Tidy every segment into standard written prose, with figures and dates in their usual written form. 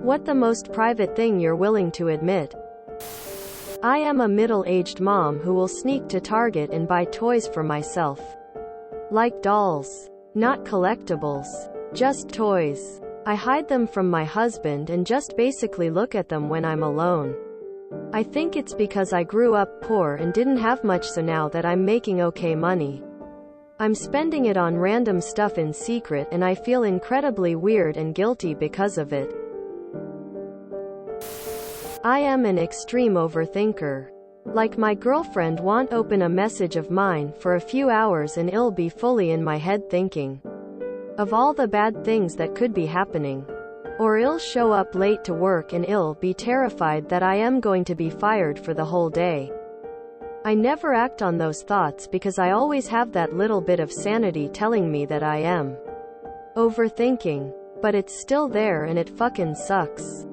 What the most private thing you're willing to admit? I am a middle-aged mom who will sneak to Target and buy toys for myself. Like dolls. Not collectibles. Just toys. I hide them from my husband and just basically look at them when I'm alone. I think it's because I grew up poor and didn't have much, so now that I'm making okay money, I'm spending it on random stuff in secret, and I feel incredibly weird and guilty because of it. I am an extreme overthinker. Like, my girlfriend won't open a message of mine for a few hours and I'll be fully in my head thinking of all the bad things that could be happening. Or I'll show up late to work and I'll be terrified that I am going to be fired for the whole day. I never act on those thoughts because I always have that little bit of sanity telling me that I am overthinking. But it's still there and it fucking sucks.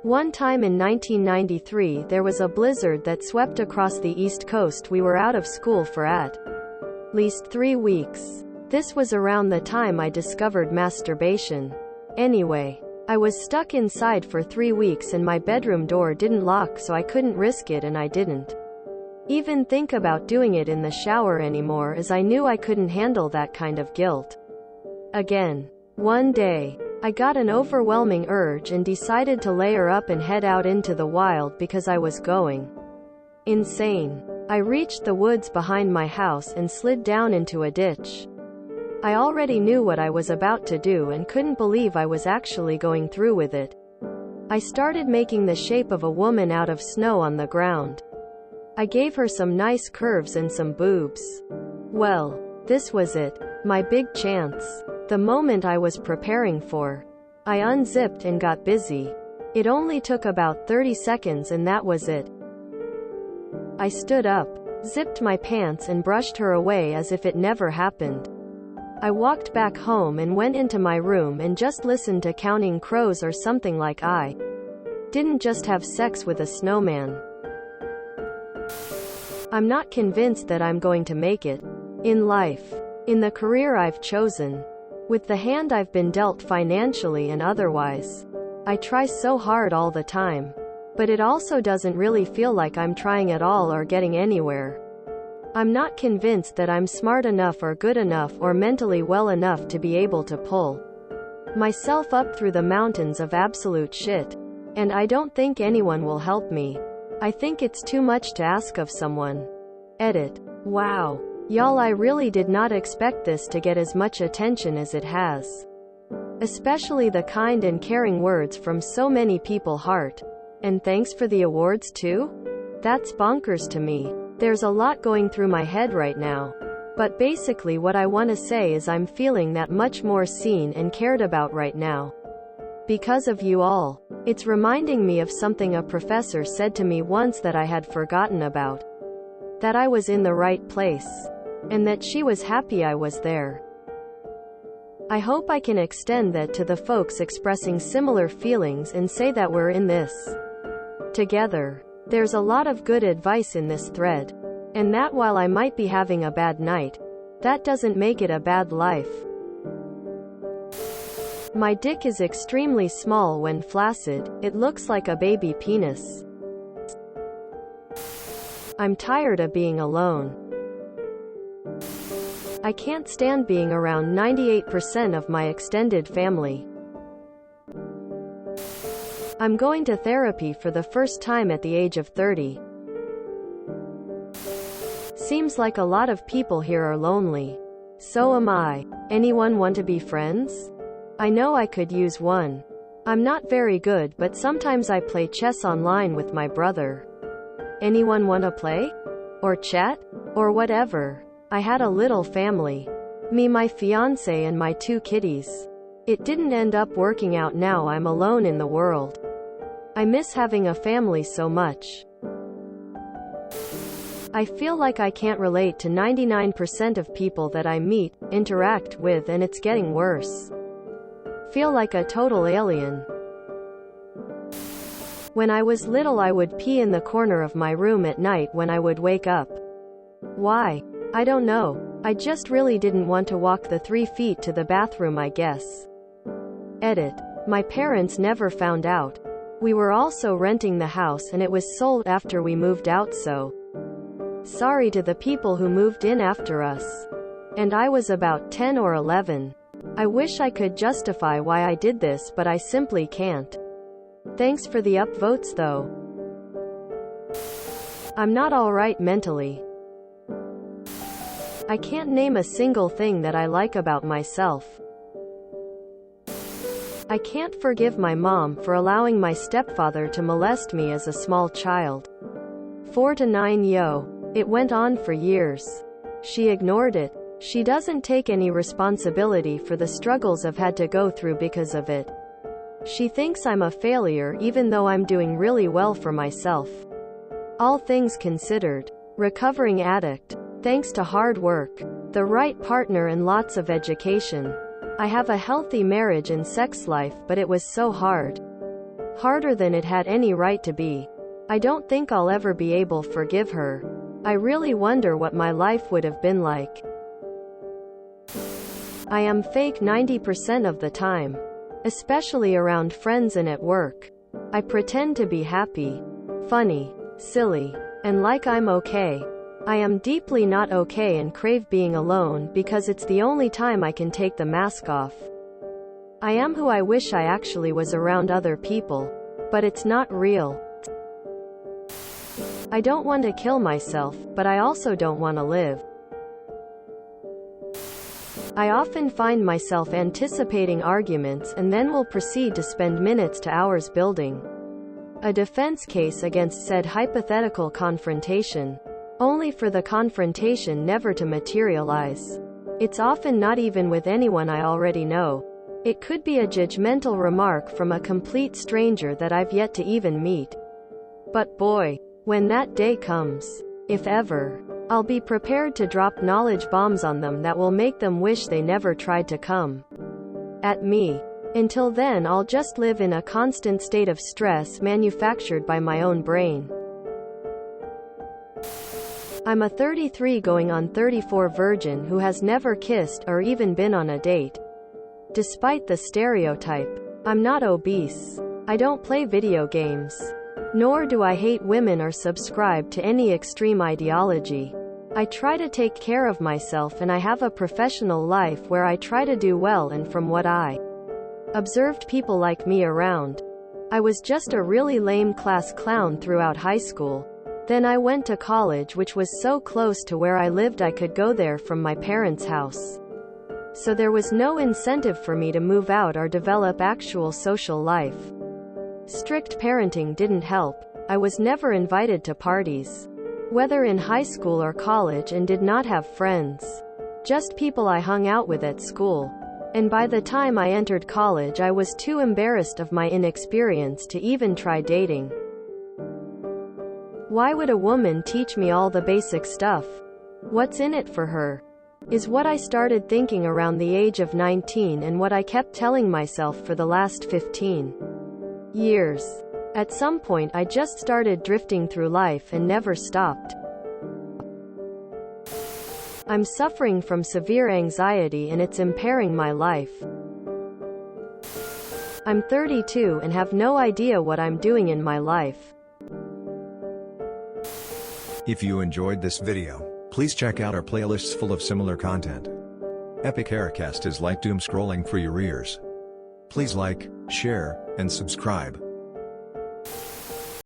One time in 1993 there was a blizzard that swept across the East Coast. We were out of school for at least 3 weeks. This was around the time I discovered masturbation. Anyway, I was stuck inside for 3 weeks and my bedroom door didn't lock, so I couldn't risk it, and I didn't even think about doing it in the shower anymore, as I knew I couldn't handle that kind of guilt again. One day, I got an overwhelming urge and decided to layer up and head out into the wild because I was going insane. I reached the woods behind my house and slid down into a ditch. I already knew what I was about to do and couldn't believe I was actually going through with it. I started making the shape of a woman out of snow on the ground. I gave her some nice curves and some boobs. Well, this was it. My big chance. The moment I was preparing for. I unzipped and got busy. It only took about 30 seconds and that was it. I stood up, zipped my pants and brushed her away as if it never happened. I walked back home and went into my room and just listened to Counting Crows or something. Like, I didn't just have sex with a snowman. I'm not convinced that I'm going to make it in life, in the career I've chosen, with the hand I've been dealt financially and otherwise. I try so hard all the time, but it also doesn't really feel like I'm trying at all or getting anywhere. I'm not convinced that I'm smart enough or good enough or mentally well enough to be able to pull myself up through the mountains of absolute shit. And I don't think anyone will help me. I think it's too much to ask of someone. Edit. Wow. Y'all, I really did not expect this to get as much attention as it has. Especially the kind and caring words from so many people. Heart. And thanks for the awards too? That's bonkers to me. There's a lot going through my head right now. But basically what I want to say is I'm feeling that much more seen and cared about right now. Because of you all. It's reminding me of something a professor said to me once that I had forgotten about. That I was in the right place. And that she was happy I was there. I hope I can extend that to the folks expressing similar feelings and say that we're in this together. There's a lot of good advice in this thread. And that while I might be having a bad night, that doesn't make it a bad life. My dick is extremely small when flaccid. It looks like a baby penis. I'm tired of being alone. I can't stand being around 98% of my extended family. I'm going to therapy for the first time at the age of 30. Seems like a lot of people here are lonely. So am I. Anyone want to be friends? I know I could use one. I'm not very good, but sometimes I play chess online with my brother. Anyone want to play? Or chat? Or whatever. I had a little family. Me, my fiance and my 2 kitties. It didn't end up working out. Now I'm alone in the world. I miss having a family so much. I feel like I can't relate to 99% of people that I meet, interact with, and it's getting worse. Feel like a total alien. When I was little I would pee in the corner of my room at night when I would wake up. Why? I don't know. I just really didn't want to walk the 3 feet to the bathroom, I guess. Edit. My parents never found out. We were also renting the house and it was sold after we moved out, so sorry to the people who moved in after us. And I was about 10 or 11. I wish I could justify why I did this, but I simply can't. Thanks for the upvotes though. I'm not alright mentally. I can't name a single thing that I like about myself. I can't forgive my mom for allowing my stepfather to molest me as a small child. 4 to 9 yo. It went on for years. She ignored it. She doesn't take any responsibility for the struggles I've had to go through because of it. She thinks I'm a failure even though I'm doing really well for myself. All things considered. Recovering addict. Thanks to hard work, the right partner and lots of education. I have a healthy marriage and sex life, but it was so hard. Harder than it had any right to be. I don't think I'll ever be able to forgive her. I really wonder what my life would have been like. I am fake 90% of the time. Especially around friends and at work. I pretend to be happy, funny, silly, and like I'm okay. I am deeply not okay and crave being alone because it's the only time I can take the mask off. I am who I wish I actually was around other people. But it's not real. I don't want to kill myself, but I also don't want to live. I often find myself anticipating arguments and then will proceed to spend minutes to hours building a defense case against said hypothetical confrontation, only for the confrontation never to materialize. It's often not even with anyone I already know. It could be a judgmental remark from a complete stranger that I've yet to even meet. But boy, when that day comes, if ever, I'll be prepared to drop knowledge bombs on them that will make them wish they never tried to come at me. Until then, I'll just live in a constant state of stress manufactured by my own brain. I'm a 33 going on 34 virgin who has never kissed or even been on a date. Despite the stereotype, I'm not obese. I don't play video games. Nor do I hate women or subscribe to any extreme ideology. I try to take care of myself and I have a professional life where I try to do well, and from what I observed people like me around, I was just a really lame class clown throughout high school. Then I went to college, which was so close to where I lived I could go there from my parents' house. So there was no incentive for me to move out or develop actual social life. Strict parenting didn't help. I was never invited to parties, whether in high school or college, and did not have friends. Just people I hung out with at school. And by the time I entered college I was too embarrassed of my inexperience to even try dating. Why would a woman teach me all the basic stuff? What's in it for her? Is what I started thinking around the age of 19 and what I kept telling myself for the last 15 years. At some point I just started drifting through life and never stopped. I'm suffering from severe anxiety and it's impairing my life. I'm 32 and have no idea what I'm doing in my life. If you enjoyed this video, please check out our playlists full of similar content. Epic Aircast is like doom scrolling for your ears. Please like, share, and subscribe.